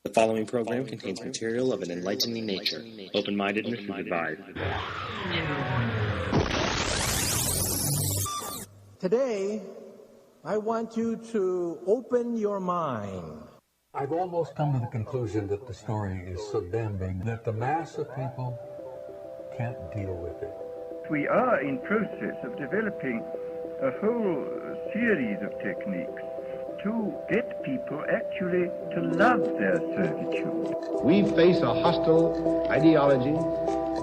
The following program contains material of an enlightening nature. Open-mindedness is advised. Today, I want you to open your mind. I've almost come to the conclusion that the story is so damn big that the mass of people can't deal with it. We are in process of developing a whole series of techniques to get people actually to love their servitude. We face a hostile ideology,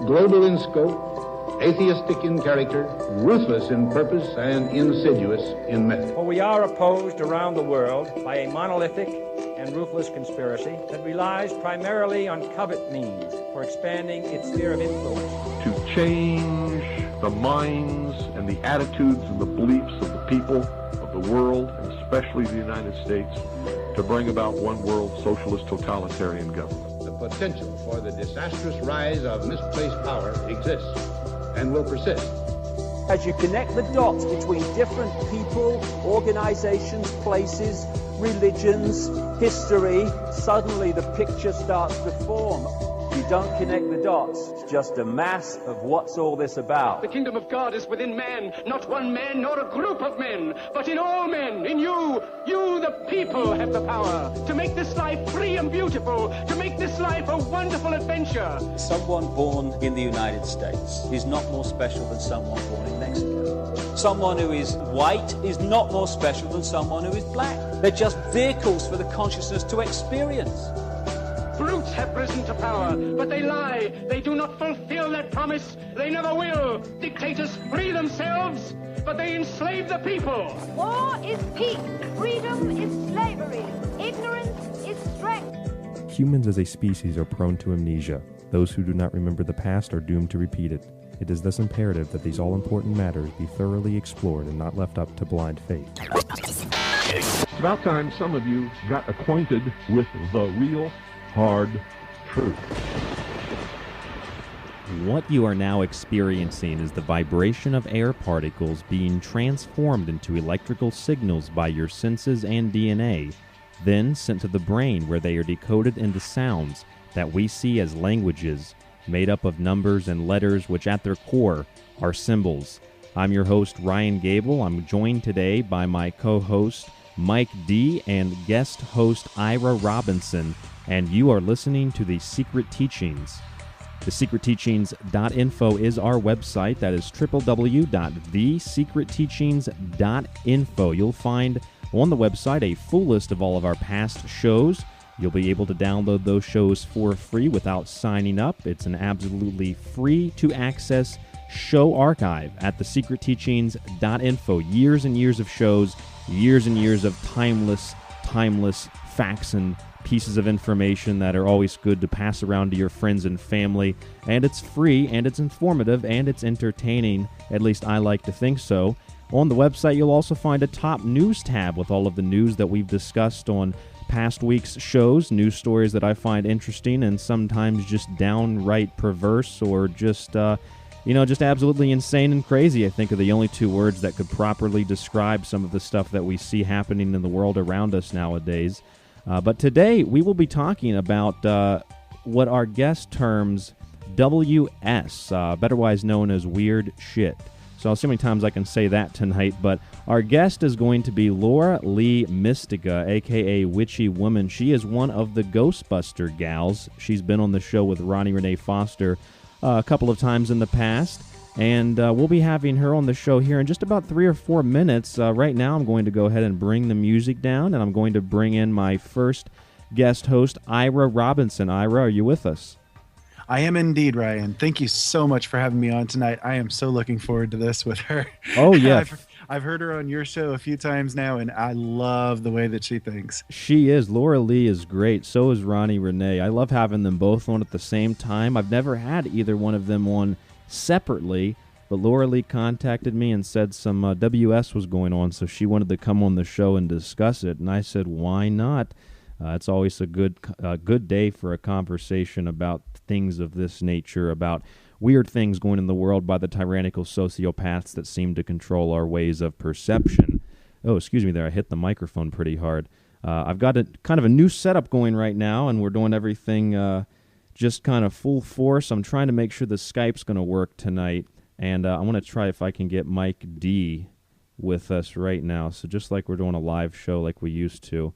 global in scope, atheistic in character, ruthless in purpose, and insidious in method. For we are opposed around the world by a monolithic and ruthless conspiracy that relies primarily on covert means for expanding its sphere of influence. To change the minds and the attitudes and the beliefs of the people of the world, and especially the United States, to bring about one world socialist totalitarian government. The potential for the disastrous rise of misplaced power exists and will persist. As you connect the dots between different people, organizations, places, religions, history, suddenly the picture starts to form. You don't connect the dots, it's just a mass of what's all this about. The kingdom of God is within man, not one man nor a group of men, but in all men, in you. You, the people, have the power to make this life free and beautiful, to make this life a wonderful adventure. Someone born in the United States is not more special than someone born in Mexico. Someone who is white is not more special than someone who is black. They're just vehicles for the consciousness to experience. Brutes have risen to power, but they lie. They do not fulfill that promise. They never will. Dictators free themselves, but they enslave the people. War is peace. Freedom is slavery. Ignorance is strength. Humans as a species are prone to amnesia. Those who do not remember the past are doomed to repeat it. It is thus imperative that these all-important matters be thoroughly explored and not left up to blind faith. It's about time some of you got acquainted with the real hard truth. What you are now experiencing is the vibration of air particles being transformed into electrical signals by your senses and DNA, then sent to the brain where they are decoded into sounds that we see as languages, made up of numbers and letters which at their core are symbols. I'm your host, Ryan Gable. I'm joined today by my co-host, Mike D., and guest host, Ira Robinson, and you are listening to The Secret Teachings. TheSecretTeachings.info is our website. That is www.thesecretteachings.info. You'll find on the website a full list of all of our past shows. You'll be able to download those shows for free without signing up. It's an absolutely free-to-access show archive at TheSecretTeachings.info. Years and years of shows, years and years of timeless facts and pieces of information that are always good to pass around to your friends and family. And it's free, and it's informative, and it's entertaining. At least I like to think so. On the website, you'll also find a top news tab with all of the news that we've discussed on past week's shows, news stories that I find interesting and sometimes just downright perverse or just absolutely insane and crazy. I think are the only two words that could properly describe some of the stuff that we see happening in the world around us nowadays. But today we will be talking about what our guest terms WS, otherwise known as weird shit. So I'll see how many times I can say that tonight. But our guest is going to be Laura Lee Mistycah, a.k.a. Witchy Woman. She is one of the Ghostbuster gals. She's been on the show with Ronnie Renee Foster a couple of times in the past. And we'll be having her on the show here in just about 3 or 4 minutes. Right now, I'm going to go ahead and bring the music down, and I'm going to bring in my first guest host, Ira Robinson. Ira, are you with us? I am indeed, Ryan. Thank you so much for having me on tonight. I am so looking forward to this with her. Oh, yeah. I've heard her on your show a few times now, and I love the way that she thinks. She is. Laura Lee is great. So is Ronnie Renee. I love having them both on at the same time. I've never had either one of them on separately, but Laura Lee contacted me and said some WS was going on, so she wanted to come on the show and discuss it, and I said, why not? It's always a good day for a conversation about things of this nature, about weird things going in the world by the tyrannical sociopaths that seem to control our ways of perception. Oh, excuse me there, I hit the microphone pretty hard. I've got a kind of a new setup going right now, and we're doing everything just kind of full force. I'm trying to make sure the Skype's going to work tonight, and I want to try if I can get Mike D with us right now. So just like we're doing a live show like we used to.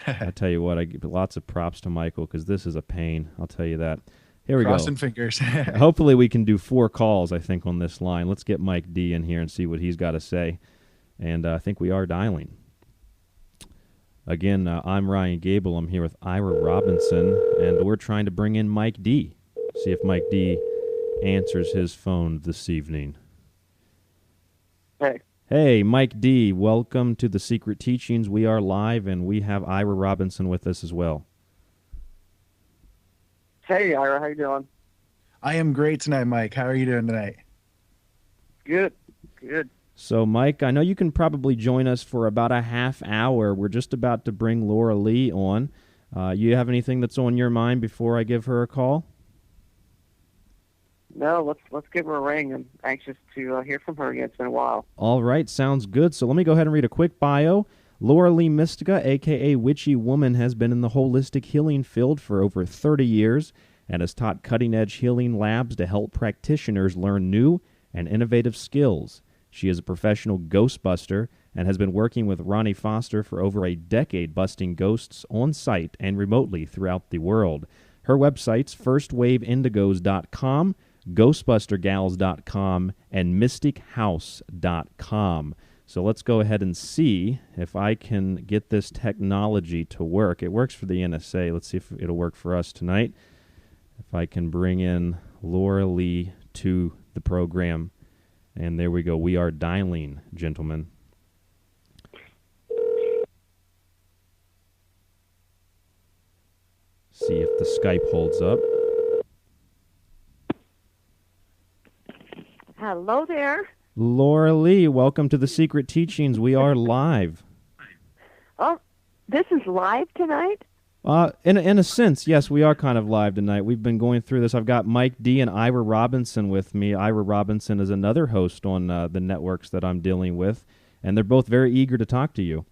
I tell you what, I give lots of props to Michael because this is a pain. I'll tell you that. Here we Crossing go. fingers. Hopefully we can do 4 calls, I think, on this line. Let's get Mike D in here and see what he's got to say. And I think we are dialing. Again, I'm Ryan Gable. I'm here with Ira Robinson, and we're trying to bring in Mike D. See if Mike D answers his phone this evening. Hey. Hey, Mike D. Welcome to The Secret Teachings. We are live, and we have Ira Robinson with us as well. Hey, Ira. How you doing? I am great tonight, Mike. How are you doing tonight? Good. Good. So, Mike, I know you can probably join us for about a half hour. We're just about to bring Laura Lee on. You have anything that's on your mind before I give her a call? No, let's give her a ring. I'm anxious to hear from her again. It's been a while. All right, sounds good. So let me go ahead and read a quick bio. Laura Lee Mistycah, a.k.a. Witchy Woman, has been in the holistic healing field for over 30 years and has taught cutting-edge healing labs to help practitioners learn new and innovative skills. She is a professional ghostbuster and has been working with Ronnie Foster for over a decade busting ghosts on site and remotely throughout the world. Her websites, firstwaveindigos.com, ghostbustergals.com, and mystichouse.com. So let's go ahead and see if I can get this technology to work. It works for the NSA. Let's see if it'll work for us tonight. If I can bring in Laura Lee to the program. And there we go. We are dialing, gentlemen. See if the Skype holds up. Hello there. Laura Lee, welcome to The Secret Teachings. We are live. Oh, this is live tonight? In a sense, yes, we are kind of live tonight. We've been going through this. I've got Mike D. and Ira Robinson with me. Ira Robinson is another host on the networks that I'm dealing with, and they're both very eager to talk to you.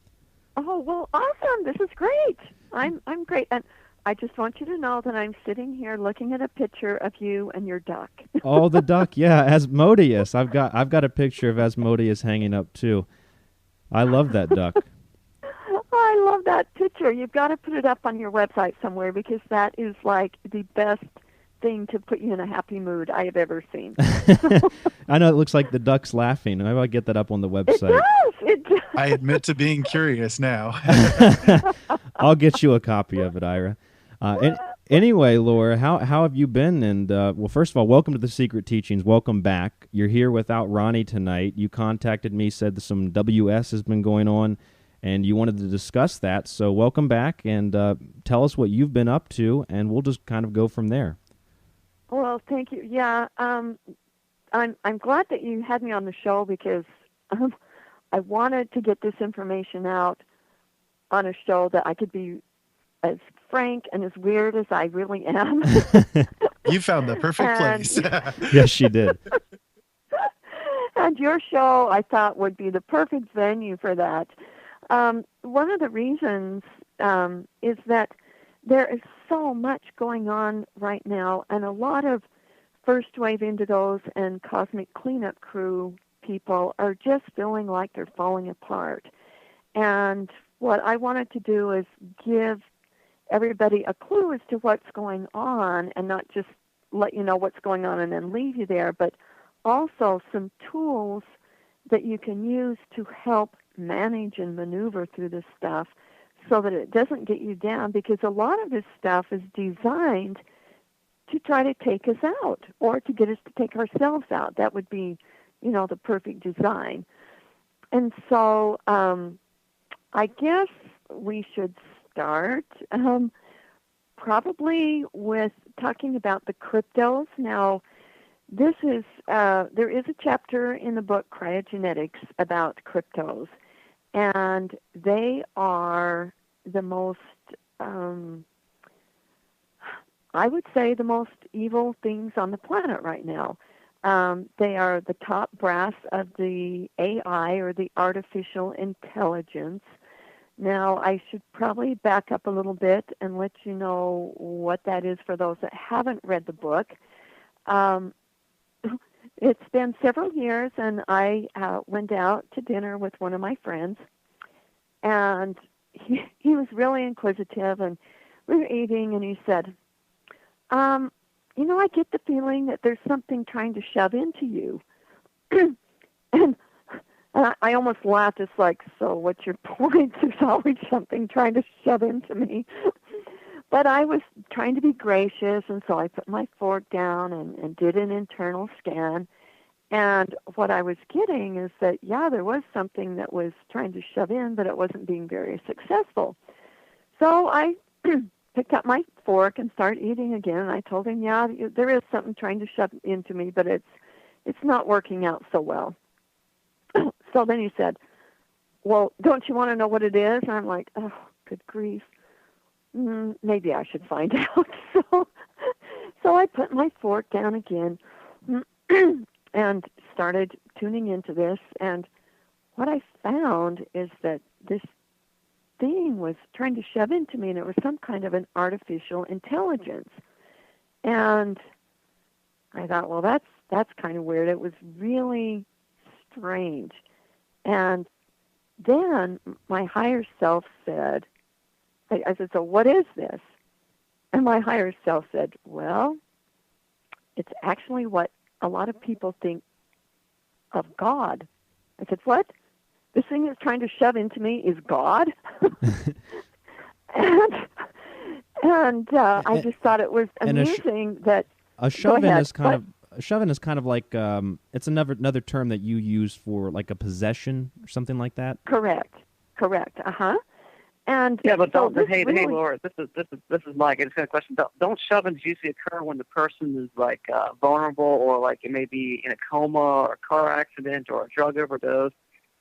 Oh, well, awesome. This is great. I'm great. And I just want you to know that I'm sitting here looking at a picture of you and your duck. Oh, the duck, yeah, Asmodeus. I've got a picture of Asmodeus hanging up too. I love that duck. I love that picture. You've got to put it up on your website somewhere because that is like the best thing to put you in a happy mood I have ever seen. I know it looks like the duck's laughing. Maybe I'll get that up on the website. It does. I admit to being curious now. I'll get you a copy of it, Ira. Anyway, Laura, how have you been? And well, first of all, welcome to The Secret Teachings. Welcome back. You're here without Ronnie tonight. You contacted me, said that some WS has been going on, and you wanted to discuss that. So welcome back, and tell us what you've been up to, and we'll just kind of go from there. Well, thank you. Yeah, I'm glad that you had me on the show because I wanted to get this information out on a show that I could be as frank and as weird as I really am. You found the perfect place. Yes, she did. And your show, I thought, would be the perfect venue for that. One of the reasons is that there is so much going on right now, and a lot of First Wave Indigos and Cosmic Cleanup Crew people are just feeling like they're falling apart. And what I wanted to do is give everybody a clue as to what's going on and not just let you know what's going on and then leave you there, but also some tools that you can use to help manage and maneuver through this stuff so that it doesn't get you down, because a lot of this stuff is designed to try to take us out or to get us to take ourselves out. That would be, the perfect design. And so I guess we should start probably with talking about the cryptos. Now, this is there is a chapter in the book Cryogenetics about cryptos, and they are the most, I would say, the most evil things on the planet right now. They are the top brass of the AI, or the artificial intelligence. Now, I should probably back up a little bit and let you know what that is for those that haven't read the book. It's been several years, and I went out to dinner with one of my friends, and he was really inquisitive, and we were eating, and he said, you know, I get the feeling that there's something trying to shove into you. and I almost laughed. It's like, so what's your point? There's always something trying to shove into me. But I was trying to be gracious, and so I put my fork down and did an internal scan. And what I was getting is that, yeah, there was something that was trying to shove in, but it wasn't being very successful. So I picked up my fork and started eating again. And I told him, yeah, there is something trying to shove into me, but it's not working out so well. So then he said, well, don't you want to know what it is? And I'm like, oh, good grief. Maybe I should find out. So I put my fork down again and started tuning into this. And what I found is that this thing was trying to shove into me, and it was some kind of an artificial intelligence. And I thought, well, that's kind of weird. It was really strange. And then my higher self said, I said, so what is this? And my higher self said, well, it's actually what a lot of people think of God. I said, what? This thing that's trying to shove into me is God? and I just thought it was amusing that a shove-in is kind of a shove-in is kind of like it's another term that you use for like a possession or something like that. Correct. And yeah, but so hey, Laura, this is Mike. I just got a question. Don't shove-ins usually occur when the person is like vulnerable, or like it may be in a coma or a car accident or a drug overdose.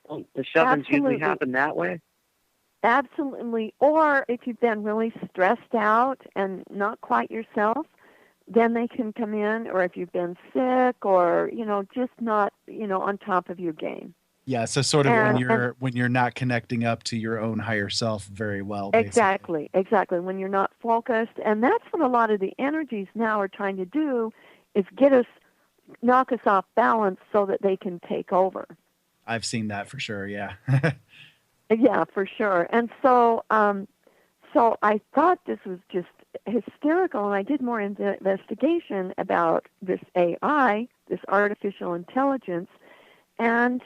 Don't the shove-ins usually happen that way? Absolutely. Or if you've been really stressed out and not quite yourself, then they can come in. Or if you've been sick, or just not on top of your game. Yeah, so sort of when you're not connecting up to your own higher self very well. Basically. Exactly. When you're not focused, and that's what a lot of the energies now are trying to do, is knock us off balance so that they can take over. I've seen that for sure. Yeah. Yeah, for sure. And so I thought this was just hysterical, and I did more investigation about this AI, this artificial intelligence, and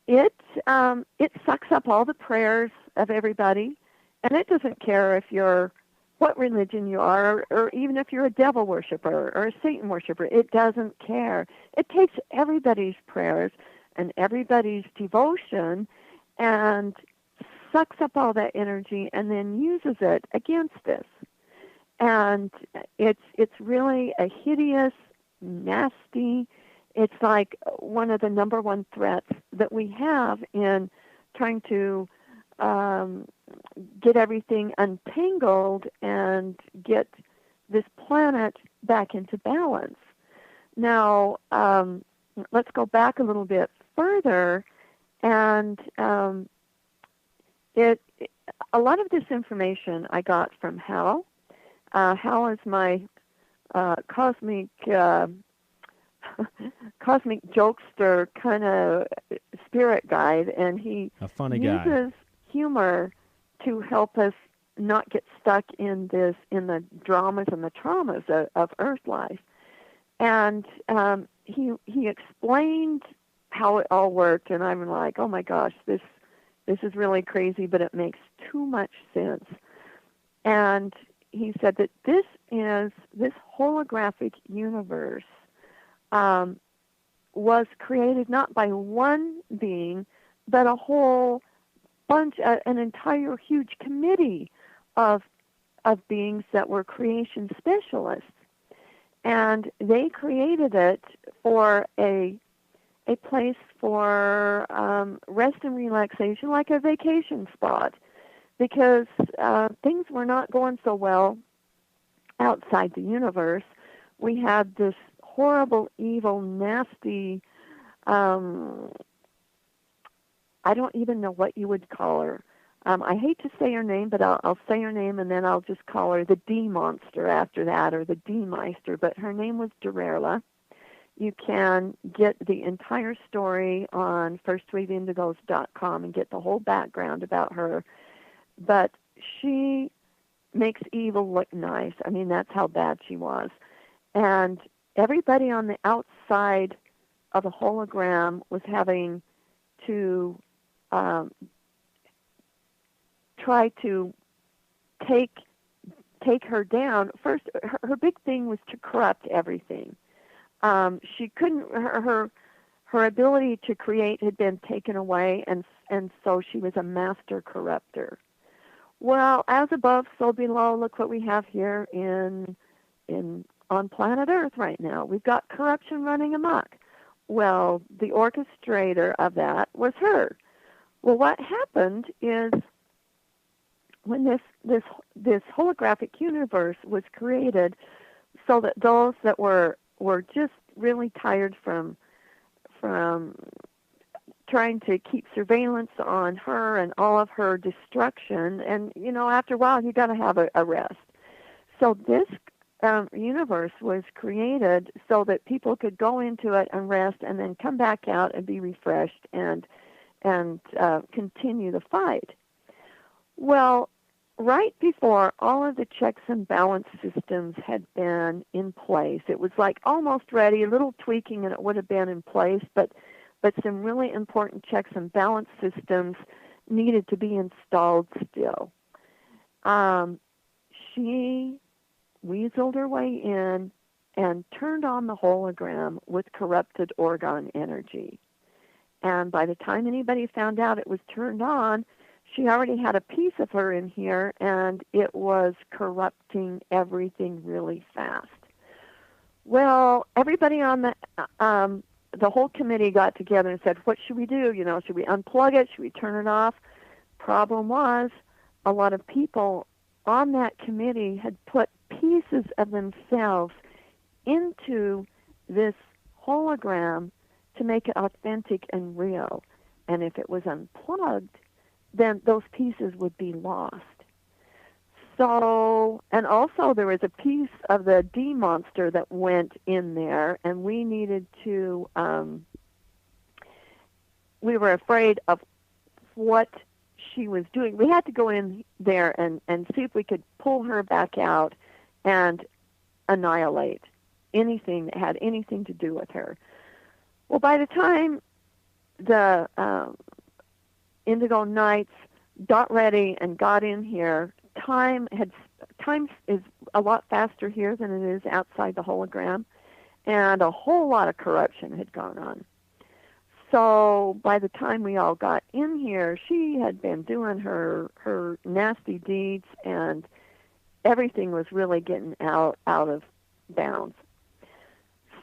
it sucks up all the prayers of everybody, and it doesn't care what religion you are, or even if you're a devil worshiper or a Satan worshiper. It doesn't care. It takes everybody's prayers and everybody's devotion and sucks up all that energy and then uses it against us. And it's really a hideous, nasty. It's like one of the number one threats that we have in trying to get everything untangled and get this planet back into balance. Now, let's go back a little bit further, and a lot of this information I got from Hal. Hal is my cosmic jokester kind of spirit guide, and he a funny uses humor to help us not get stuck in the dramas and the traumas of Earth life. And he explained how it all worked, and I'm like, oh my gosh, this is really crazy, but it makes too much sense. And he said that this holographic universe was created not by one being, but a whole bunch, an entire huge committee of beings that were creation specialists. And they created it for a place for rest and relaxation, like a vacation spot, because things were not going so well outside the universe. We had this horrible, evil, nasty, I don't even know what you would call her, I hate to say her name, but I'll say her name, and then I'll just call her the D-Monster after that, or the D-Meister. But her name was Durella. You can get the entire story on firstwaveindigos.com and get the whole background about her. But she makes evil look nice. I mean, that's how bad she was. And everybody on the outside of the hologram was having to try to take her down. First, her big thing was to corrupt everything. She couldn't. Her ability to create had been taken away, and so she was a master corrupter. Well, as above, so below. Look what we have here on planet Earth right now. We've got corruption running amok. Well, the orchestrator of that was her. Well, what happened is when this holographic universe was created, so that those that were just really tired from trying to keep surveillance on her and all of her destruction, and after a while you got to have a rest. So this universe was created so that people could go into it and rest, and then come back out and be refreshed and continue the fight. Well, right before all of the checks and balance systems had been in place, it was like almost ready, a little tweaking and it would have been in place, but some really important checks and balance systems needed to be installed still. She weaseled her way in and turned on the hologram with corrupted orgone energy. And by the time anybody found out it was turned on, she already had a piece of her in here, and it was corrupting everything really fast. Well, everybody on the whole committee got together and said, what should we do? Should we unplug it? Should we turn it off? Problem was, a lot of people on that committee had put pieces of themselves into this hologram to make it authentic and real. And if it was unplugged, then those pieces would be lost. So, and also there was a piece of the D-Monster that went in there, and we needed to, we were afraid of what she was doing. We had to go in there and see if we could pull her back out and annihilate anything that had anything to do with her. Well, by the time the Indigo Knights got ready and got in here, time is a lot faster here than it is outside the hologram, and a whole lot of corruption had gone on. So by the time we all got in here, she had been doing her nasty deeds, and everything was really getting out of bounds.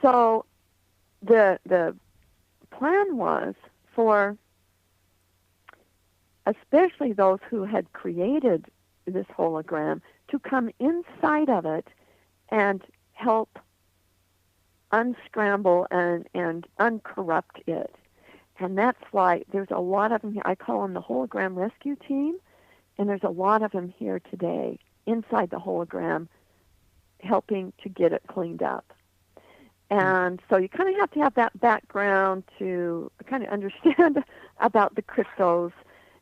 So the plan was for especially those who had created this hologram to come inside of it and help unscramble and uncorrupt it. And that's why there's a lot of them here. I call them the hologram rescue team, and there's a lot of them here today inside the hologram helping to get it cleaned up. And so you kind of have to have that background to kind of understand about the cryptos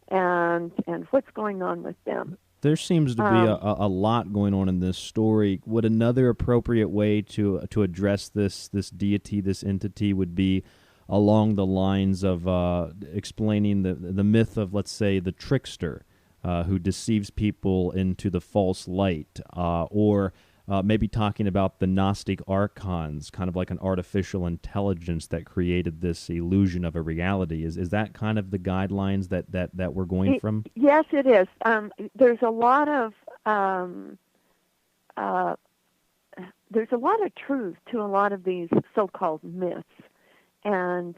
and what's going on with them. There seems to be a lot going on in this story. Would another appropriate way to address this deity, this entity, would be along the lines of explaining the myth of, let's say, the trickster who deceives people into the false light, or maybe talking about the Gnostic archons, kind of like an artificial intelligence that created this illusion of a reality. Is that kind of the guidelines that we're going from? Yes, it is. There's a lot of truth to a lot of these so-called myths, and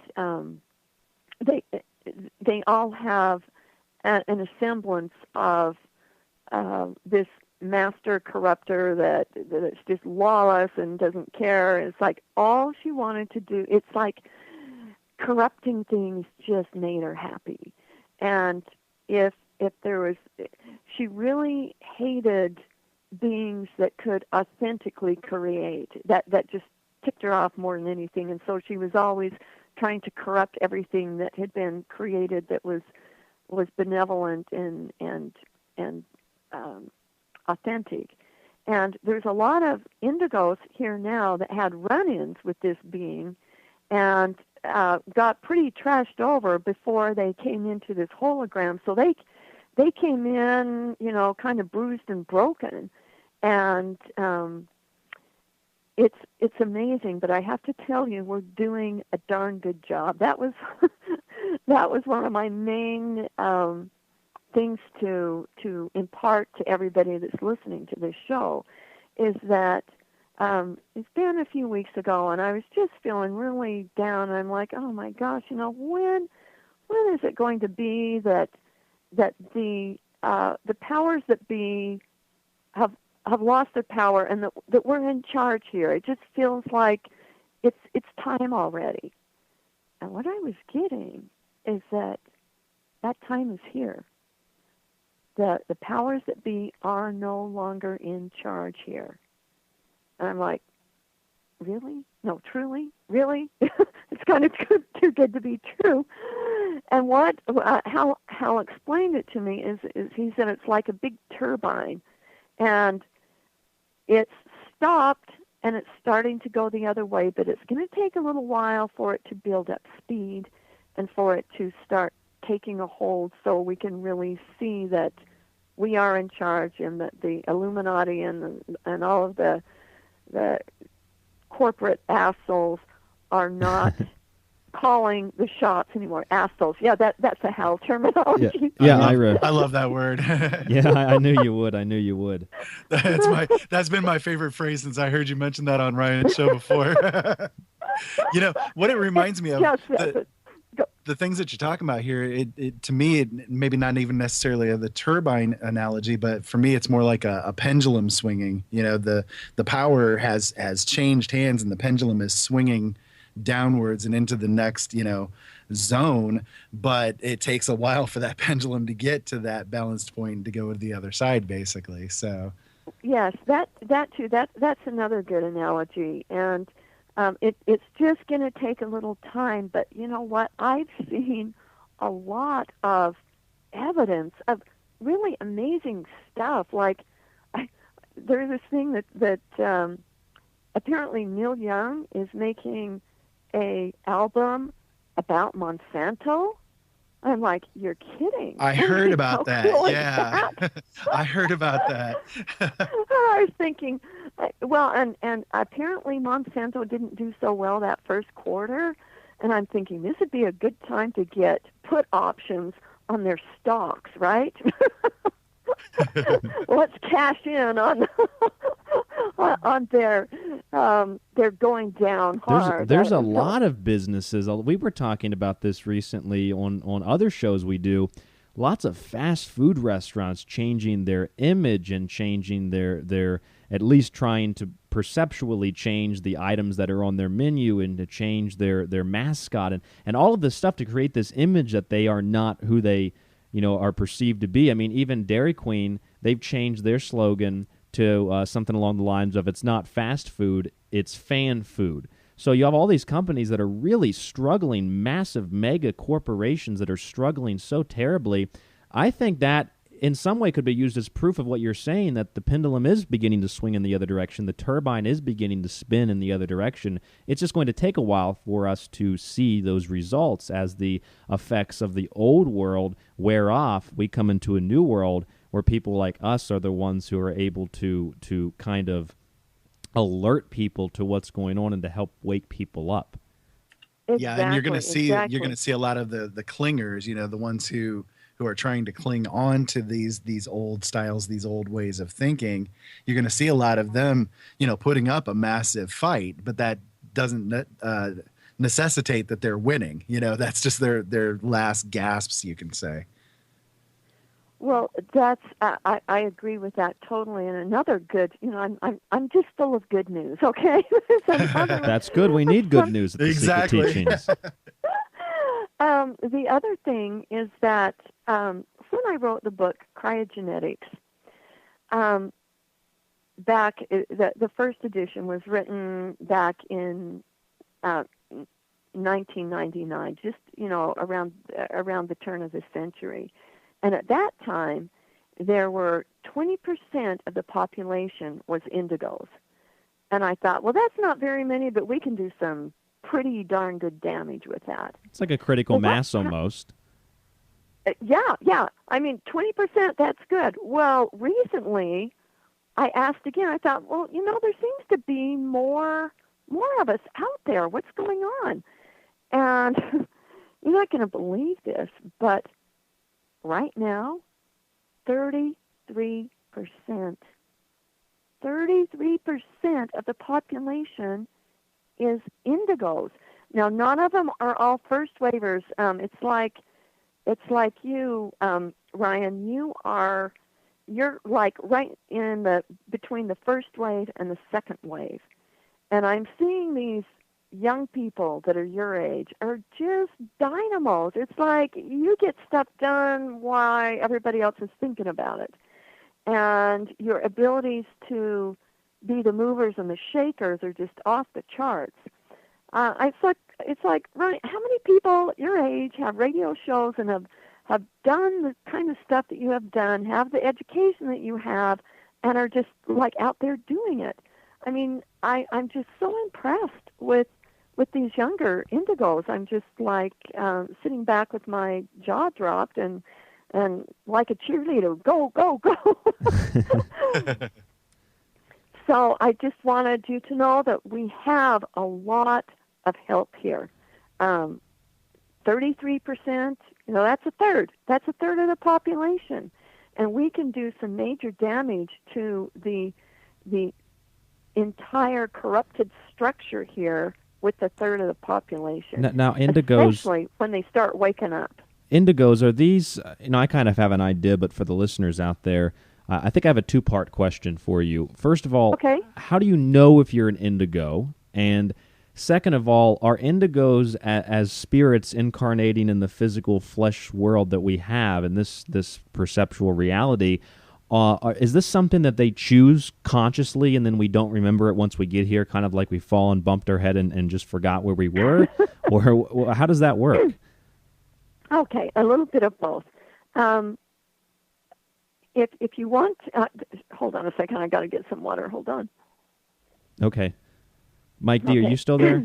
they all have an semblance of this master corrupter that's just lawless and doesn't care. It's like all she wanted to do, it's like corrupting things just made her happy. And if if there was, she really hated beings that could authentically create. That just ticked her off more than anything, and so she was always trying to corrupt everything that had been created that was benevolent and authentic. And there's a lot of indigos here now that had run-ins with this being and got pretty trashed over before they came into this hologram. So they came in, you know, kind of bruised and broken. And it's amazing, but I have to tell you, we're doing a darn good job. That was that was one of my main things to impart to everybody that's listening to this show, is that it's been a few weeks ago, and I was just feeling really down. I'm like, oh my gosh, you know, when is it going to be that the powers that be have lost their power, and that we're in charge here? It just feels like it's time already. And what I was getting is that time is here. The powers that be are no longer in charge here. And I'm like, really? No, truly? Really? It's kind of too good to be true. And how Hal explained it to me is he said it's like a big turbine, and it's stopped and it's starting to go the other way, but it's going to take a little while for it to build up speed and for it to start taking a hold, so we can really see that we are in charge, and that the Illuminati and all of the corporate assholes are not calling the shots anymore. Assholes. Yeah, that's a Hal terminology. Yeah, Ira. I love that word. Yeah, I knew you would. I knew you would. That's been my favorite phrase since I heard you mention that on Ryan's show before. You know what it reminds me of? Yes, the things that you're talking about here, it to me, maybe not even necessarily the turbine analogy, but for me, it's more like a pendulum swinging. You know, the power has changed hands, and the pendulum is swinging downwards and into the next, you know, zone. But it takes a while for that pendulum to get to that balanced point to go to the other side, basically. So, yes, that too. That's another good analogy, and. It's just going to take a little time, but you know what? I've seen a lot of evidence of really amazing stuff. Like, there's this thing that apparently Neil Young is making a album about Monsanto. I'm like, you're kidding. I heard about that. Cool Yeah. I heard about that. I was thinking, well, and apparently Monsanto didn't do so well that first quarter, and I'm thinking this would be a good time to get put options on their stocks, right? Let's cash in on their they're going down hard. There's a lot of businesses. We were talking about this recently on other shows we do. Lots of fast food restaurants changing their image and changing their at least trying to perceptually change the items that are on their menu and to change their mascot and all of this stuff to create this image that they are not who they, you know, are perceived to be. I mean, even Dairy Queen, they've changed their slogan to something along the lines of it's not fast food, it's fan food. So you have all these companies that are really struggling, massive mega corporations that are struggling so terribly. I think that in some way could be used as proof of what you're saying, that the pendulum is beginning to swing in the other direction. The turbine is beginning to spin in the other direction. It's just going to take a while for us to see those results as the effects of the old world wear off. We come into a new world where people like us are the ones who are able to kind of alert people to what's going on and to help wake people up. Exactly, yeah, and you're going to see a lot of the clingers, you know, the ones who are trying to cling on to these old styles, these old ways of thinking. You're going to see a lot of them, you know, putting up a massive fight, but that doesn't necessitate that they're winning. You know, that's just their last gasps, you can say. Well, that's I agree with that totally. And another good, you know, I'm just full of good news. Okay, that's good. We need good news at the Secret Teachings. The other thing is that when I wrote the book Cryogenetics. The first edition was written back in 1999, just around the turn of the century, and at that time there were 20% of the population was indigos, and I thought, well, that's not very many, but we can do some pretty darn good damage with that. It's like a critical mass almost. Yeah. I mean, 20%, that's good. Well, recently, I asked again. I thought, well, there seems to be more of us out there. What's going on? And you're not going to believe this, but right now, 33%. 33% of the population is indigos. Now, none of them are all first wavers. It's like you, Ryan. You're like right in between the first wave and the second wave, and I'm seeing these young people that are your age are just dynamos. It's like you get stuff done while everybody else is thinking about it, and your abilities to be the movers and the shakers are just off the charts. It's like, Ryan, how many people your age have radio shows and have done the kind of stuff that you have done, have the education that you have, and are just like out there doing it? I mean, I'm just so impressed with these younger indigos. I'm just like sitting back with my jaw dropped and like a cheerleader, go, go, go. So I just wanted you to know that we have a lot of help here. 33%, that's a third. That's a third of the population. And we can do some major damage to the entire corrupted structure here with a third of the population. Now indigos, especially when they start waking up. Indigos, are these, I kind of have an idea, but for the listeners out there, I think I have a two-part question for you. First of all, how do you know if you're an indigo? And second of all, are indigos as spirits incarnating in the physical flesh world that we have in this perceptual reality? Is this something that they choose consciously and then we don't remember it once we get here, kind of like we fall and bumped our head and just forgot where we were? Or how does that work? Okay, a little bit of both. If you want, hold on a second. I got to get some water. Hold on. Okay. Mike D, are you still there?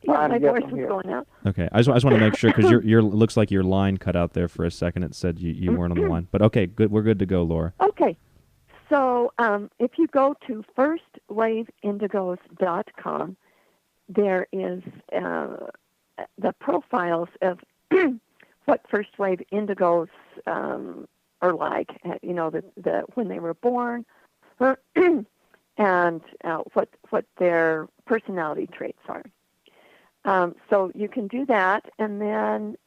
Yeah, my voice was going out. Okay, I just want to make sure because your looks like your line cut out there for a second. It said you weren't on the line, but okay, good. We're good to go, Laura. Okay, so if you go to firstwaveindigos.com, there is the profiles of what first wave indigos are like. The when they were born. And what their personality traits are. So you can do that, and then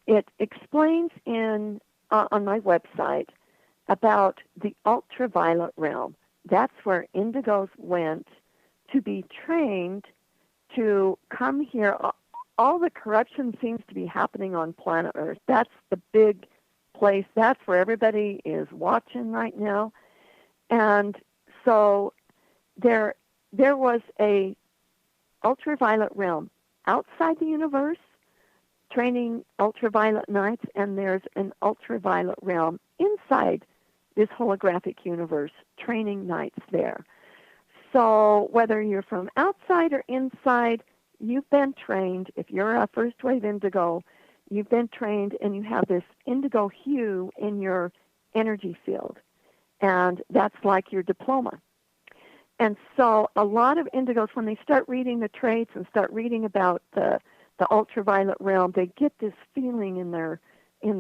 it explains on my website about the ultraviolet realm. That's where indigos went to be trained to come here. All the corruption seems to be happening on planet Earth. That's the big place. That's where everybody is watching right now. And so there was a ultraviolet realm outside the universe training ultraviolet knights, and there's an ultraviolet realm inside this holographic universe training knights there. So whether you're from outside or inside, you've been trained. If you're a first wave indigo, you've been trained and you have this indigo hue in your energy field. And that's like your diploma. And so a lot of indigos, when they start reading the traits and start reading about the ultraviolet realm, they get this feeling in their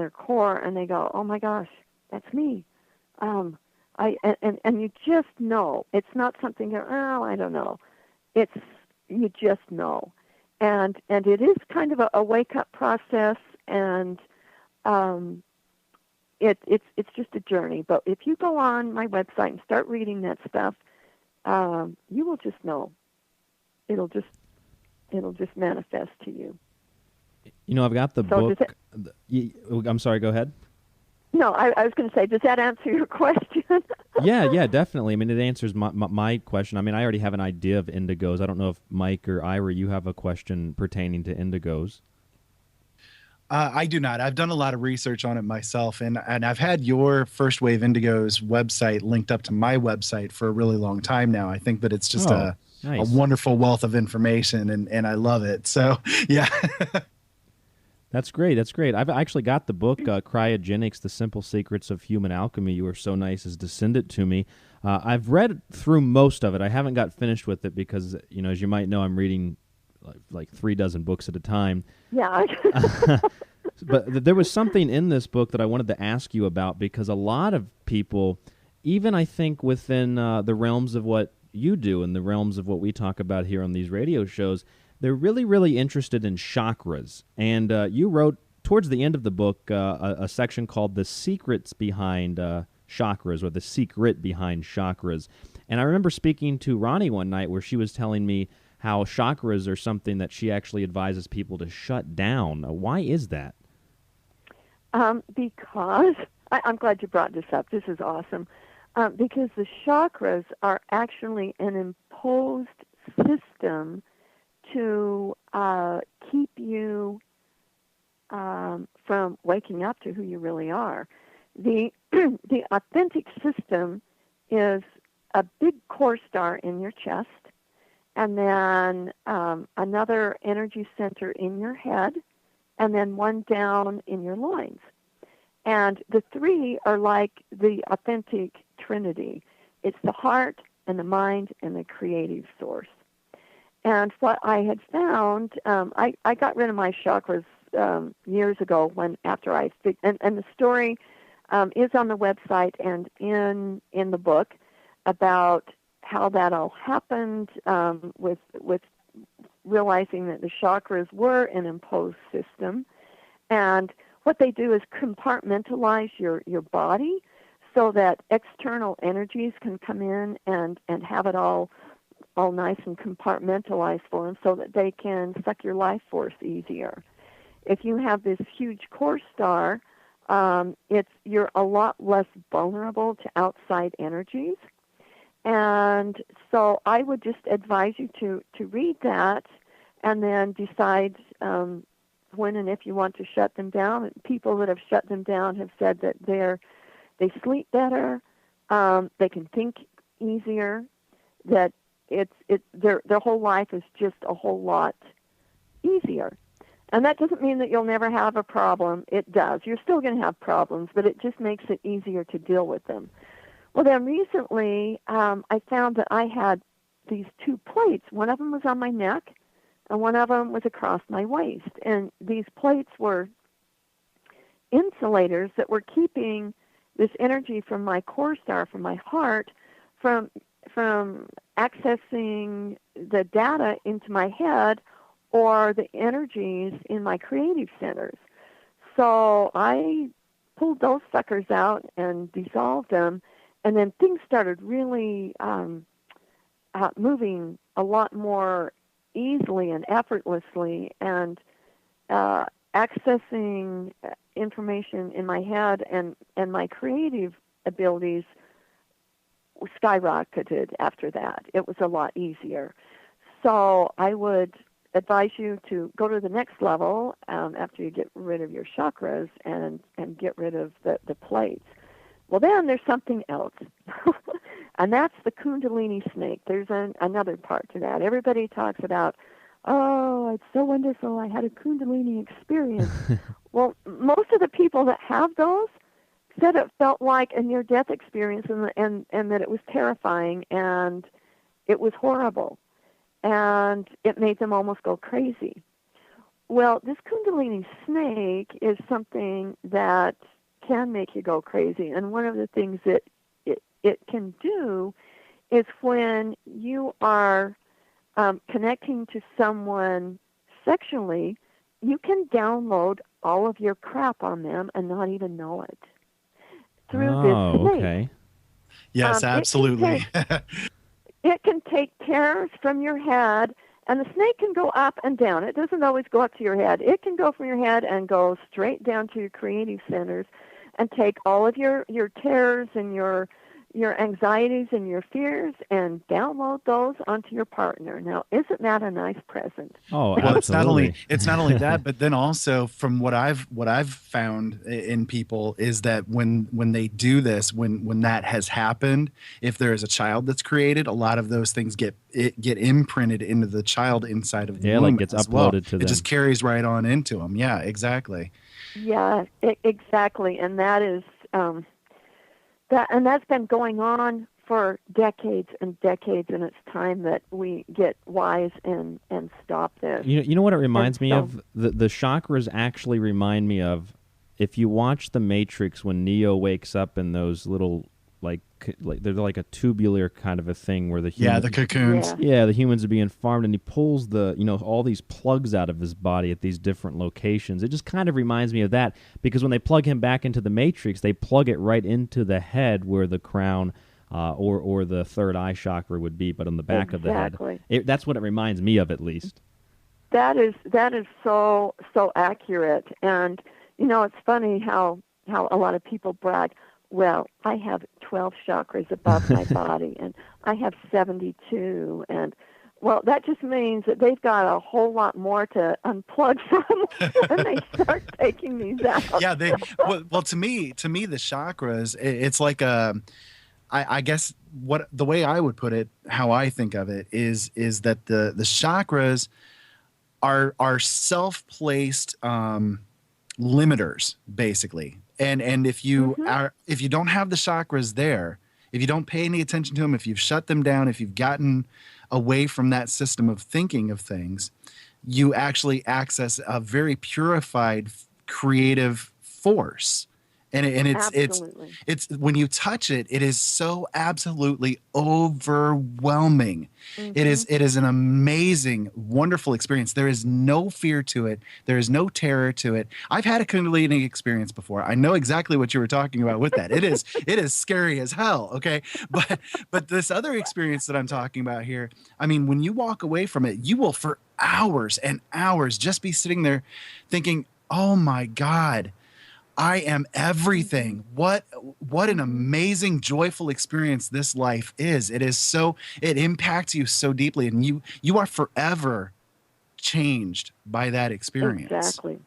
core, and they go, "Oh my gosh, that's me." And you just know. It's not something you're, I don't know. You just know. And it is kind of a wake up process, and it's just a journey. But if you go on my website and start reading that stuff, you will just know. It'll just manifest to you. You know, I've got the So book. I'm sorry, go ahead. No, I was going to say, does that answer your question? Yeah, definitely. I mean, it answers my question. I mean, I already have an idea of indigos. I don't know if Mike or Ira, you have a question pertaining to indigos. I do not. I've done a lot of research on it myself, and I've had your First Wave Indigo's website linked up to my website for a really long time now. I think that it's just nice. a wonderful wealth of information, and I love it. So, yeah. That's great. That's great. I've actually got the book, Cryogenics, The Simple Secrets of Human Alchemy. You were so nice as to send it to me. I've read through most of it. I haven't got finished with it because, you know, as you might know, I'm reading like 3 dozen books at a time. Yeah. But there was something in this book that I wanted to ask you about, because a lot of people, even I think within the realms of what you do and the realms of what we talk about here on these radio shows, they're really, really interested in chakras. And you wrote towards the end of the book a section called The Secrets Behind Chakras, or The Secret Behind Chakras. And I remember speaking to Ronnie one night where she was telling me how chakras are something that she actually advises people to shut down. Why is that? Because, I'm glad you brought this up. This is awesome. Because the chakras are actually an imposed system to keep you from waking up to who you really are. The authentic system is a big core star in your chest, and then another energy center in your head, and then one down in your loins. And the 3 are like the authentic trinity. It's the heart and the mind and the creative source. And what I had found, I got rid of my chakras years ago after I and the story is on the website and in the book about how that all happened with realizing that the chakras were an imposed system. And what they do is compartmentalize your body so that external energies can come in and have it all nice and compartmentalized for them so that they can suck your life force easier. If you have this huge core star, you're a lot less vulnerable to outside energies. And so I would just advise you to read that and then decide when and if you want to shut them down. People that have shut them down have said that they sleep better, they can think easier, that their whole life is just a whole lot easier. And that doesn't mean that you'll never have a problem. It does. You're still going to have problems, but it just makes it easier to deal with them. Well, then recently I found that I had these 2 plates. One of them was on my neck, and one of them was across my waist. And these plates were insulators that were keeping this energy from my core star, from my heart, from accessing the data into my head or the energies in my creative centers. So I pulled those suckers out and dissolved them, and then things started really moving a lot more easily and effortlessly, and accessing information in my head and my creative abilities skyrocketed after that. It was a lot easier. So I would advise you to go to the next level after you get rid of your chakras and get rid of the plates. Well, then there's something else, and that's the Kundalini snake. There's another part to that. Everybody talks about, oh, it's so wonderful, I had a Kundalini experience. Well, most of the people that have those said it felt like a near-death experience and that it was terrifying and it was horrible. And it made them almost go crazy. Well, this Kundalini snake is something that can make you go crazy. And one of the things that it can do is when you are connecting to someone sexually, you can download all of your crap on them and not even know it. Through this snake. Okay. Yes, absolutely. It can take terrors from your head And the snake can go up and down. It doesn't always go up to your head. It can go from your head and go straight down to your creative centers and take all of your terrors and your anxieties and your fears and download those onto your partner. Now, isn't that a nice present? Oh, well, absolutely. it's not only that, but then also from what I've found in people is that when they do this, when that has happened, if there is a child that's created, a lot of those things get imprinted into the child inside of the womb. Like gets as uploaded well. to them. It just carries right on into them. Yeah, exactly. Yeah, exactly, and that is. And that's been going on for decades and decades, and it's time that we get wise and stop this. You know what it reminds me of? The chakras actually remind me of, if you watch The Matrix when Neo wakes up in those little, like they're like a tubular kind of a thing where the humans, the cocoons. Yeah, the humans are being farmed, and he pulls all these plugs out of his body at these different locations. It just kind of reminds me of that, because when they plug him back into the Matrix, they plug it right into the head where the crown or the third eye chakra would be, but on the back of the head. That's what it reminds me of, at least. That is so accurate, and it's funny how a lot of people brag. Well, I have 12 chakras above my body, and I have 72, and well, that just means that they've got a whole lot more to unplug from when they start taking these out. Yeah, well, to me, the chakras, it's like I guess the way I would put it, how I think of it is that the chakras are self-placed limiters, basically. And if you if you don't have the chakras there, if you don't pay any attention to them, if you've shut them down, if you've gotten away from that system of thinking of things, you actually access a very purified creative force. And it's when you touch it, it is so absolutely overwhelming. It is an amazing, wonderful experience. There is no fear to it. There is no terror to it. I've had a Kundalini experience before. I know exactly what you were talking about with that. It is scary as hell. Okay, but this other experience that I'm talking about here, I mean, when you walk away from it, you will for hours and hours just be sitting there thinking, "Oh my God, I am everything." What an amazing, joyful experience this life is. It impacts you so deeply, and you are forever changed by that experience. Exactly.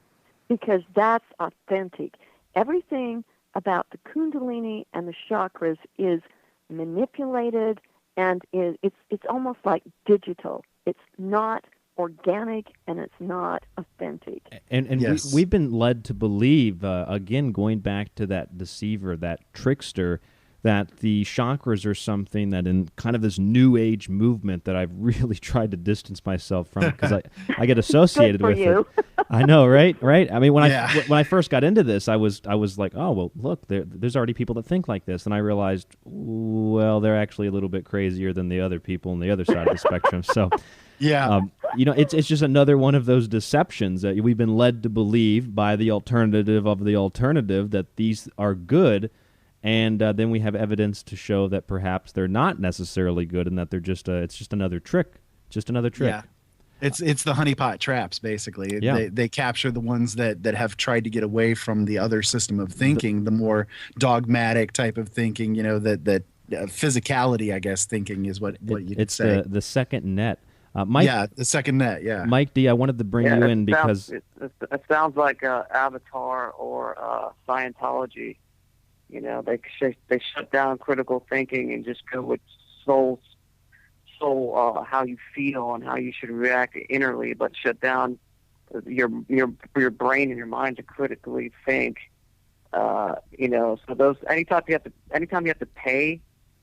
Because that's authentic. Everything about the Kundalini and the chakras is manipulated, and it's almost like digital. It's not organic, and it's not authentic. And yes. we've been led to believe, again, going back to that deceiver, that trickster, that the chakras are something that in kind of this new age movement that I've really tried to distance myself from, because I get associated with it. I know, right? I mean, when I first got into this, I was like, oh, well, look, there's already people that think like this. And I realized, well, they're actually a little bit crazier than the other people on the other side of the spectrum. So yeah, it's just another one of those deceptions that we've been led to believe by the alternative of the alternative that these are good, and then we have evidence to show that perhaps they're not necessarily good, and that they're it's just another trick, Yeah. It's the honeypot traps, basically. Yeah. They capture the ones that have tried to get away from the other system of thinking, the more dogmatic type of thinking, that physicality, I guess, thinking is what you could say. It's the second net. Mike, the second net, yeah. Mike D, I wanted to bring you in because it sounds like Avatar or Scientology. They shut down critical thinking and just go with soul how you feel and how you should react innerly, but shut down your brain and your mind to critically think. So those anytime you have to pay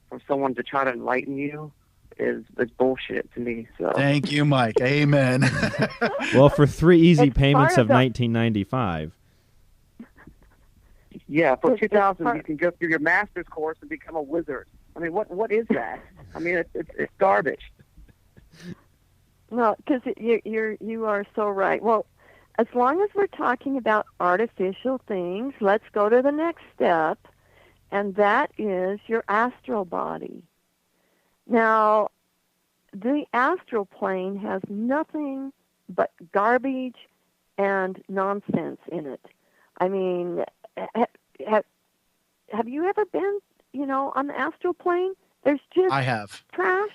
for someone to try to enlighten you is bullshit to me. So thank you, Mike. Amen. Well, for 3 easy payments of $19.95. Yeah, for $2,000 you can go through your master's course and become a wizard. I mean, what is that? I mean, it's garbage. No, because you are so right. Well, as long as we're talking about artificial things, let's go to the next step, and that is your astral body. Now, the astral plane has nothing but garbage and nonsense in it. I mean, have you ever been, on the astral plane? There's just I have. trash.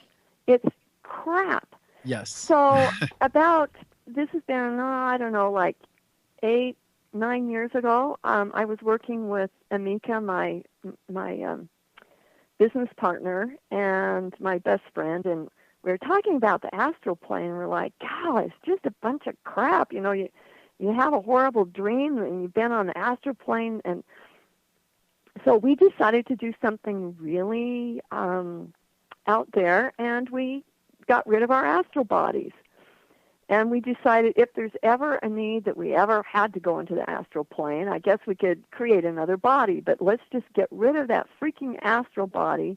It's crap. Yes. So this has been, I don't know, like 8-9 years ago. I was working with Amika, my business partner and my best friend, and we were talking about the astral plane. And we're like, God, it's just a bunch of crap. You have a horrible dream and you've been on the astral plane. And so we decided to do something really out there, and we got rid of our astral bodies. And we decided if there's ever a need that we ever had to go into the astral plane, I guess we could create another body, but let's just get rid of that freaking astral body.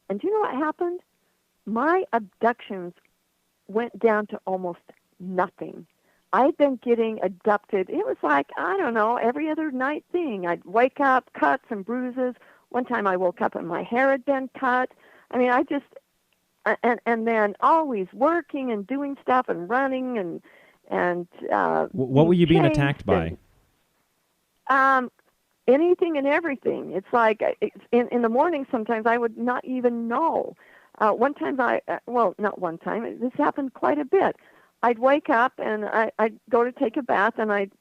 And do you know what happened? My abductions went down to almost nothing. I'd been getting abducted. It was like, I don't know, every other night thing. I'd wake up, cuts and bruises. One time I woke up and my hair had been cut. I mean, and then always working and doing stuff and running and what were you being attacked by? Anything and everything. It's like in the morning sometimes I would not even know. One time not one time. This happened quite a bit. I'd wake up and I'd go to take a bath and I'd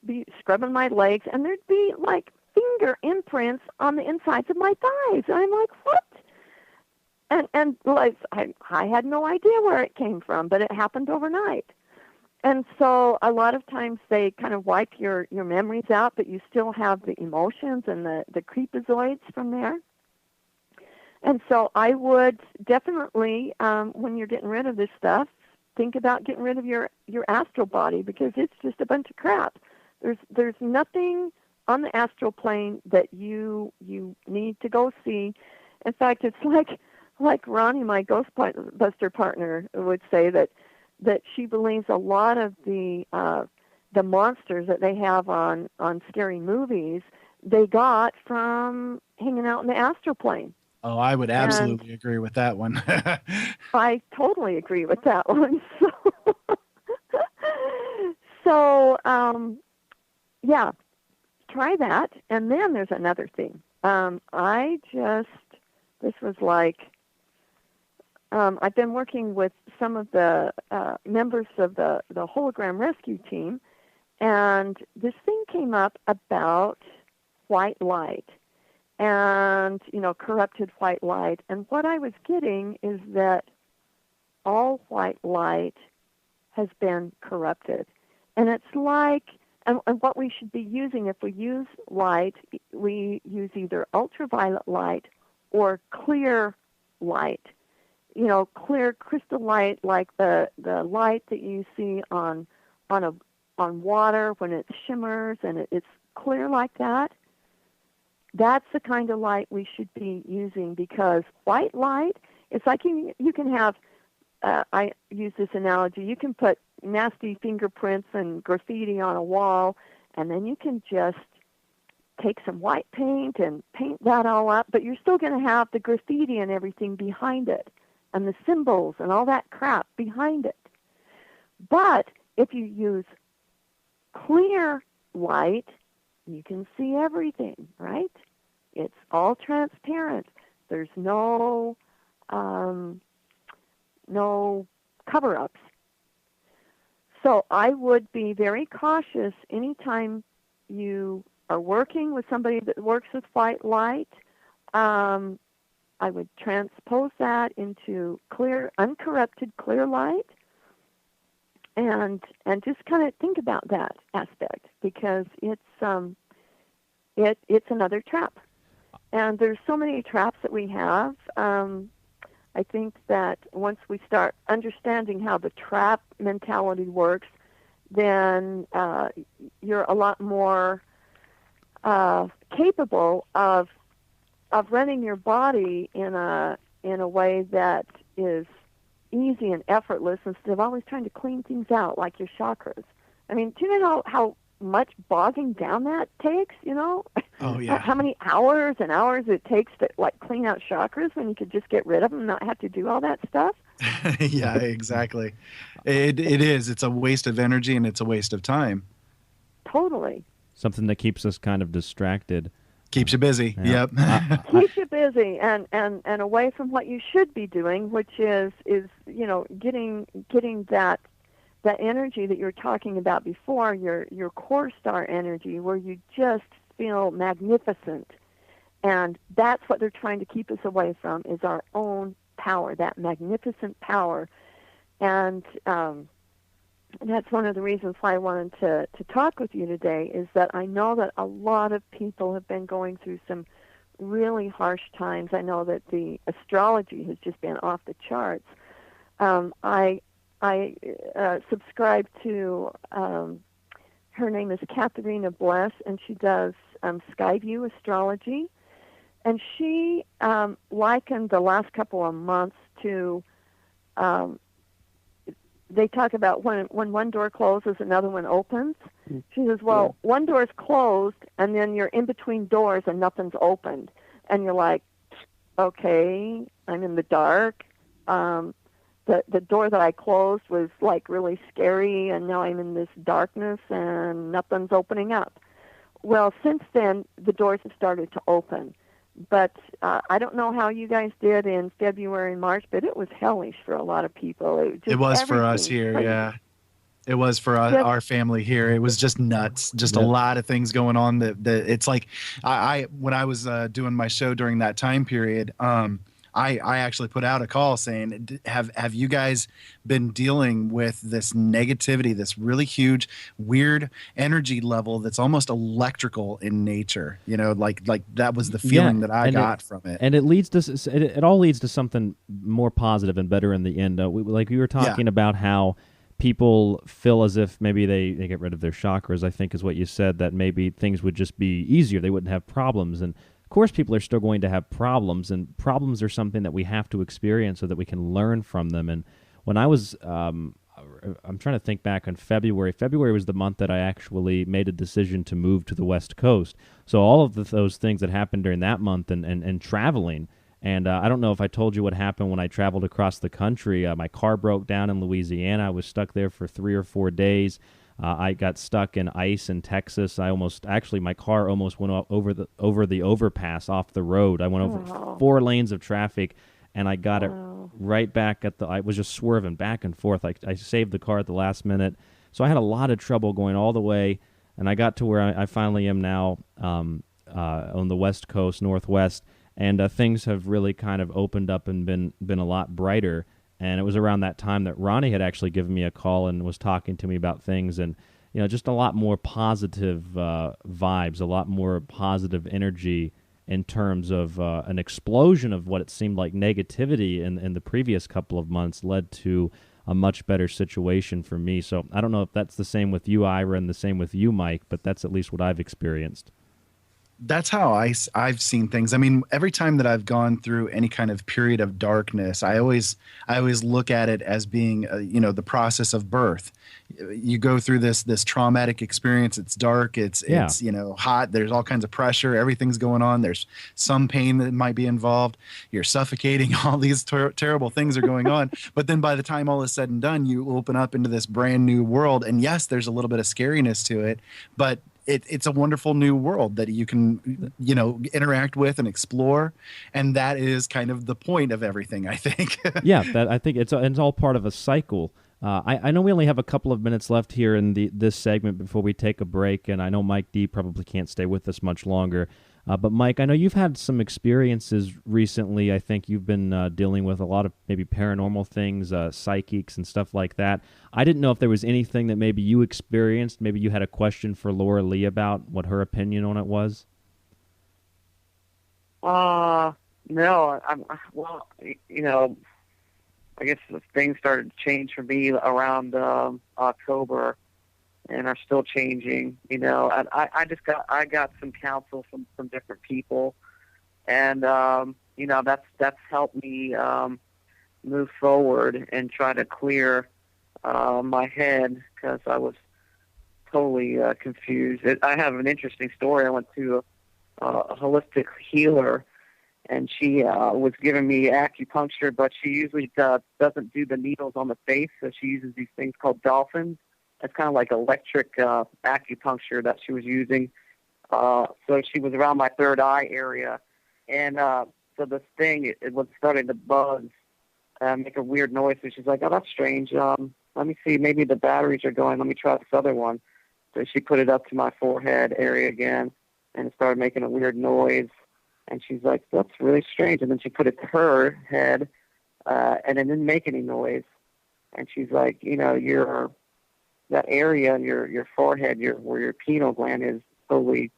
be scrubbing my legs and there'd be like finger imprints on the insides of my thighs. And I'm like, what? And like I had no idea where it came from, but it happened overnight. And so a lot of times they kind of wipe your memories out, but you still have the emotions and the creepazoids from there. And so I would definitely, when you're getting rid of this stuff, think about getting rid of your astral body, because it's just a bunch of crap. There's nothing on the astral plane that you need to go see. In fact, it's like Ronnie, my Ghostbuster partner, would say that she believes a lot of the monsters that they have on scary movies they got from hanging out in the astral plane. Oh, I would absolutely agree with that one. I totally agree with that one. So yeah, try that. And then there's another thing. This was like, I've been working with some of the members of the hologram rescue team, and this thing came up about white light and, corrupted white light. And what I was getting is that all white light has been corrupted. And it's like, and what we should be using, if we use light, we use either ultraviolet light or clear light. Clear crystal light, like the light that you see on water when it shimmers and it's clear like that. That's the kind of light we should be using, because white light, it's like you can have, I use this analogy, you can put nasty fingerprints and graffiti on a wall, and then you can just take some white paint and paint that all up, but you're still going to have the graffiti and everything behind it, and the symbols and all that crap behind it. But if you use clear light, you can see everything, right? It's all transparent. There's no cover-ups. So I would be very cautious anytime you are working with somebody that works with white light. I would transpose that into clear, uncorrupted clear light, and just kind of think about that aspect, because it's another trap. And there's so many traps that we have. I think that once we start understanding how the trap mentality works, then you're a lot more capable of running your body in a way that is easy and effortless, instead of always trying to clean things out like your chakras. I mean, do you know how much bogging down that takes, Oh, yeah. How many hours and hours it takes to clean out chakras when you could just get rid of them and not have to do all that stuff? Yeah, exactly. It is. It's a waste of energy and it's a waste of time. Totally. Something that keeps us kind of distracted. Keeps you busy. Yeah. Yep. Keeps you busy and away from what you should be doing, which is getting that energy that you were talking about before, your core star energy, where you just feel magnificent. And that's what they're trying to keep us away from, is our own power, that magnificent power. And that's one of the reasons why I wanted to talk with you today, is that I know that a lot of people have been going through some really harsh times. I know that the astrology has just been off the charts. I subscribe to, her name is Katharina Bless, and she does Skyview Astrology. And she likened the last couple of months to, they talk about when one door closes, another one opens. She says, well, one door is closed, and then you're in between doors and nothing's opened. And you're like, okay, I'm in the dark. The door that I closed was like really scary, and now I'm in this darkness and nothing's opening up. Well, since then, the doors have started to open. But I don't know how you guys did in February and March, but it was hellish for a lot of people. It was for us here, crazy. yeah. It was for our family here. It was just nuts. Just a lot of things going on. That it's like I when I was doing my show during that time period, I actually put out a call saying, have you guys been dealing with this negativity, this really huge, weird energy level that's almost electrical in nature? You know, like that was the feeling that I got from it. And it leads to it all leads to something more positive and better in the end. We were talking about how people feel as if maybe they get rid of their chakras, I think is what you said, that maybe things would just be easier. They wouldn't have problems. And of course, people are still going to have problems, and problems are something that we have to experience so that we can learn from them. And when I was, I'm trying to think back on February. February was the month that I actually made a decision to move to the West Coast. So all of those things that happened during that month and traveling, and I don't know if I told you what happened when I traveled across the country. My car broke down in Louisiana. I was stuck there for 3 or 4 days. I got stuck in ice in Texas. My car almost went over the overpass off the road. I went over 4 lanes of traffic, and I got it right back I was just swerving back and forth. I saved the car at the last minute. So I had a lot of trouble going all the way, and I got to where I finally am now on the West Coast, Northwest, and things have really kind of opened up and been a lot brighter. And it was around that time that Ronnie had actually given me a call and was talking to me about things, and just a lot more positive vibes, a lot more positive energy in terms of an explosion of what it seemed like negativity in the previous couple of months led to a much better situation for me. So I don't know if that's the same with you, Ira, and the same with you, Mike, but that's at least what I've experienced. That's how I've seen things. I mean, every time that I've gone through any kind of period of darkness, I always look at it as being, the process of birth. You go through this traumatic experience. It's dark. It's hot. There's all kinds of pressure. Everything's going on. There's some pain that might be involved. You're suffocating. All these terrible things are going on. But then by the time all is said and done, you open up into this brand new world. And yes, there's a little bit of scariness to it, but it's a wonderful new world that you can, interact with and explore. And that is kind of the point of everything, I think. Yeah, I think it's all part of a cycle. I know we only have a couple of minutes left here in this segment before we take a break, and I know Mike D probably can't stay with us much longer. But Mike, I know you've had some experiences recently. I think you've been dealing with a lot of maybe paranormal things, psychics and stuff like that. I didn't know if there was anything that maybe you experienced. Maybe you had a question for Laura Lee about what her opinion on it was. No. I guess things started to change for me around October, and are still changing. And I got some counsel from different people, and that's helped me move forward and try to clear my head, because I was totally confused. I have an interesting story. I went to a holistic healer, and she was giving me acupuncture, but she usually doesn't do the needles on the face, so she uses these things called dolphins. It's kind of like electric acupuncture that she was using. So she was around my third eye area, and so this thing, it was starting to buzz, make a weird noise, and she's like, oh, that's strange. Let me see, maybe the batteries are going. Let me try this other one. So she put it up to my forehead area again, and it started making a weird noise. And she's like, that's really strange. And then she put it to her head, and it didn't make any noise. And she's like, you know, that area in your forehead, where your pineal gland is, totally,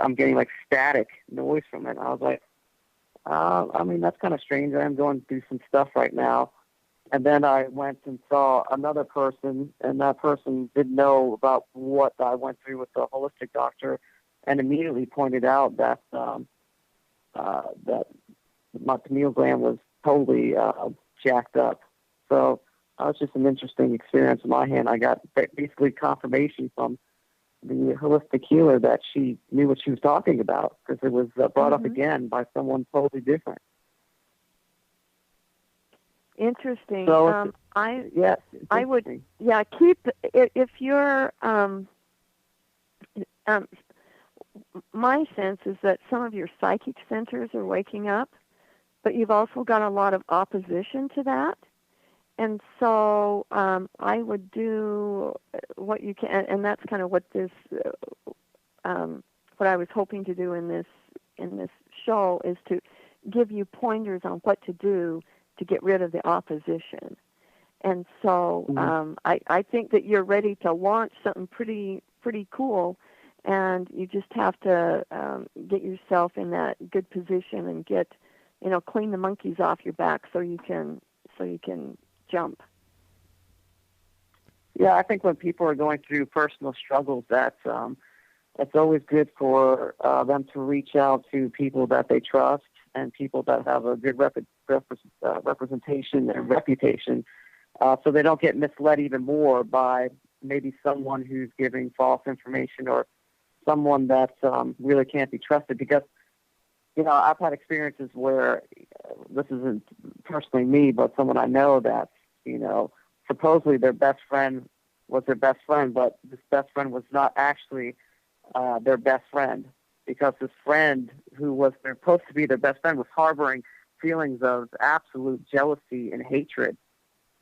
I'm getting like static noise from it. And I was like, I mean, that's kind of strange. I'm going through some stuff right now. And then I went and saw another person, and that person didn't know about what I went through with the holistic doctor, and immediately pointed out that that my pineal gland was totally jacked up. So that was just an interesting experience in my hand. I got basically confirmation from the holistic healer that she knew what she was talking about, because it was brought up again by someone totally different. Interesting. So I would keep, if you're my sense is that some of your psychic centers are waking up, but you've also got a lot of opposition to that. And so I would do what you can, and that's kind of what this, what I was hoping to do in this show, is to give you pointers on what to do to get rid of the opposition. And so I think that you're ready to launch something pretty cool, and you just have to get yourself in that good position and clean the monkeys off your back so you can jump. Yeah, I think when people are going through personal struggles, that's always good for them to reach out to people that they trust and people that have a good representation and reputation, so they don't get misled even more by maybe someone who's giving false information or someone that really can't be trusted. Because, I've had experiences where, this isn't personally me, but someone I know that, supposedly their best friend was their best friend, but this best friend was not actually their best friend, because this friend who was supposed to be their best friend was harboring feelings of absolute jealousy and hatred.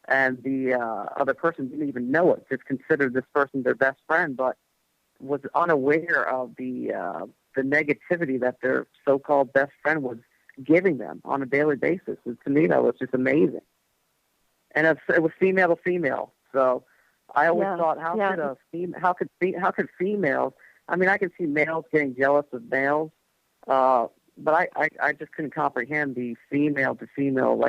And the other person didn't even know it, just considered this person their best friend, but was unaware of the negativity that their so-called best friend was giving them on a daily basis. And to me, that was just amazing. And it was female to female. So I always thought, how could females? I mean, I can see males getting jealous of males, but I just couldn't comprehend the female to female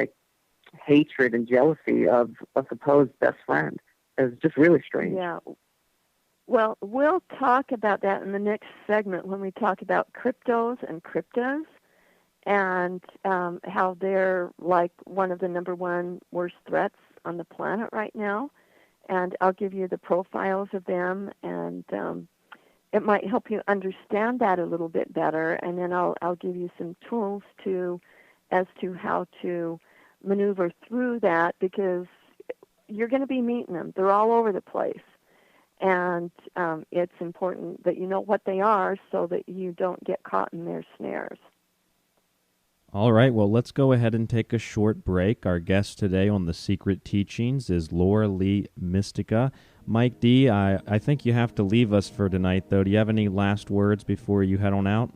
hatred and jealousy of a supposed best friend. It was just really strange. Yeah. Well, we'll talk about that in the next segment when we talk about cryptos and cryptos, and how they're like one of the number one worst threats on the planet right now. And I'll give you the profiles of them, and it might help you understand that a little bit better. And then I'll give you some tools as to how to maneuver through that, because you're going to be meeting them. They're all over the place. And it's important that you know what they are so that you don't get caught in their snares. All right, well, let's go ahead and take a short break. Our guest today on The Secret Teachings is Laura Lee Mistycah. Mike D., I think you have to leave us for tonight, though. Do you have any last words before you head on out?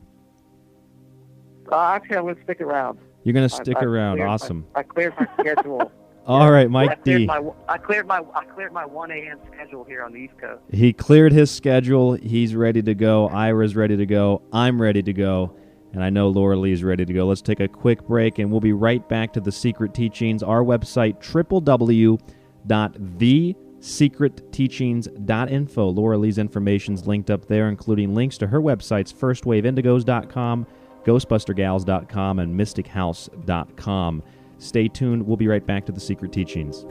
Actually, I'm going to stick around. You're going to stick around. Awesome. I cleared my schedule. All right, Mike D. I cleared my 1 a.m. schedule here on the East Coast. He cleared his schedule. He's ready to go. Ira's ready to go. I'm ready to go. And I know Laura Lee's ready to go. Let's take a quick break, and we'll be right back to The Secret Teachings. Our website, www.thesecretteachings.info. Laura Lee's information's linked up there, including links to her websites, firstwaveindigos.com, ghostbustergals.com, and mystichouse.com. Stay tuned. We'll be right back to The Secret Teachings.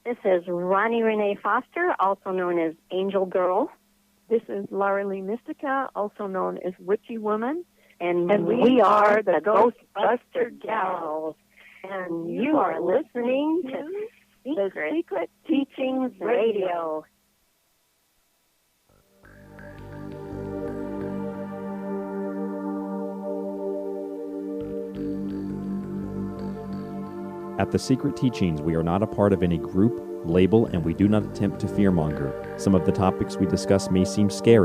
This is Ronnie Renee Foster, also known as Angel Girl. This is Laura Lee Mistycah, also known as Witchy Woman. And we are the Ghostbuster Gals. And you are listening to The Secret Teachings Radio. At The Secret Teachings, we are not a part of any group, label, and we do not attempt to fearmonger. Some of the topics we discuss may seem scary.